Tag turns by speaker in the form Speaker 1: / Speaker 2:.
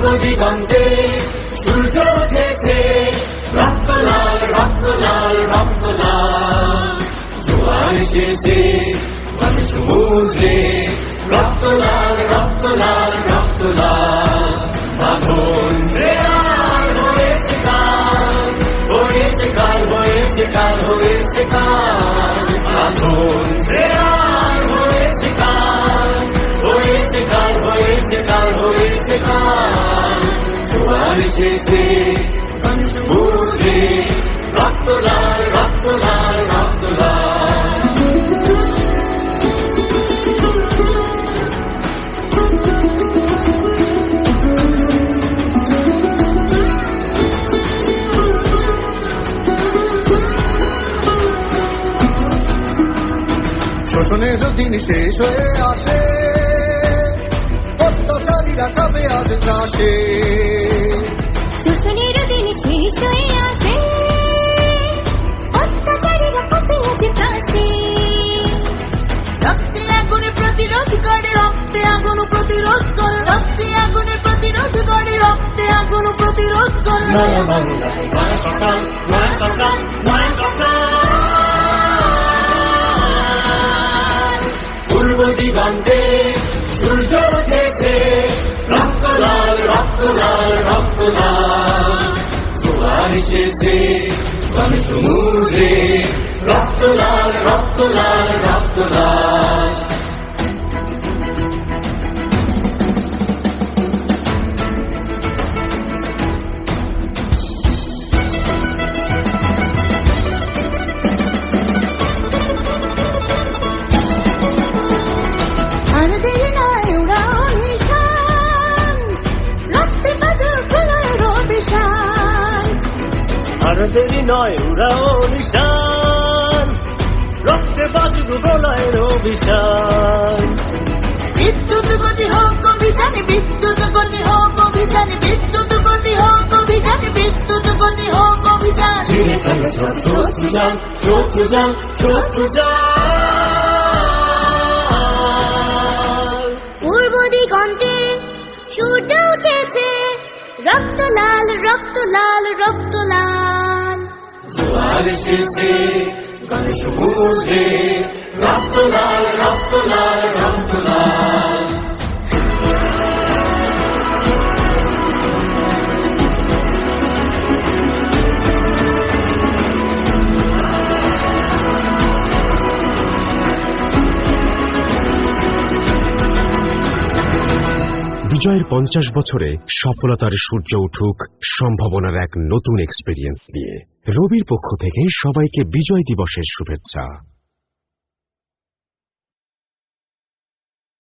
Speaker 1: পূর্ব দিগন্তে সূর্য উঠেছে, রক্ত লাল রক্ত লাল রক্ত লাল। জোয়ার এসেছে সমুদ্রে, রক্ত লাল রক্ত লাল রক্ত লাল। বাঁধন শ্রেয়ার হয়েছে কাল, হয়েছে কাল হয়েছে কাল হয়েছে কাল। বাঁধন শ্রেয়ার হয়েছে কাল, হয়েছে কাল হয়েছে কাল হয়েছে কাল। জোয়ার এসেছে সমুদ্রে, রক্ত লাল রক্ত লাল রক্ত লাল।
Speaker 2: শোষণের দিন শেষ হয়ে আসে, অত্যাচারীরা কাঁপে আজ ত্রাসে।
Speaker 3: শোষণের দিন শেষ হয়ে আসে, অত্যাচারীরা কাঁপে আজ ত্রাসে। রক্তে আগুনে প্রতিরোধ করে, রক্তে আগুন প্রতিরোধ করে, রক্তে আগুনে প্রতিরোধ করে, রক্তে আগুন প্রতিরোধ করে।
Speaker 1: নয়া বাংলা নয়া সকাল, নয়া সকাল নয়া সকাল। পূর্ব দিগন্তে সূর্য উঠেছে, রক্ত লাল রক্ত লাল রক্ত লাল। জোয়ার এসেছে সমুদ্রে, রক্ত লাল রক্ত লাল রক্ত লাল।
Speaker 3: ভারতের নয় উড়ান নিশান, রক্তে বাজুক প্রলয়ের অভিশান।
Speaker 4: ভারতেরই নয় উড়াও নিশান, রক্তে বাজুক প্রলয়ের অভিশান।
Speaker 3: বিদ্যুৎ গতি হোক অভিযানে, বিদ্যুৎ গতি হোক অভিযানে, বিদ্যুৎ গতি হোক অভিযানে, বিদ্যুৎ গতি হোক অভিযান।
Speaker 1: ছিঁড়ে ফেলো সব শত্রু জাল, শত্রু জাল শত্রু জাল।
Speaker 3: পূর্ব দিগন্তে সূর্য উঠেছে, রক্ত লাল রক্ত লাল রক্ত লাল।
Speaker 1: জোয়ার এসেছে সমুদ্রে, রক্ত লাল রক্ত লাল রক্ত লাল।
Speaker 5: বিজয়ের 50 বছরে সফলতার সূর্য উঠুক সম্ভাবনার এক নতুন এক্সপেরিয়েন্স নিয়ে। রবির পক্ষ থেকে সবাইকে বিজয় দিবসের শুভেচ্ছা।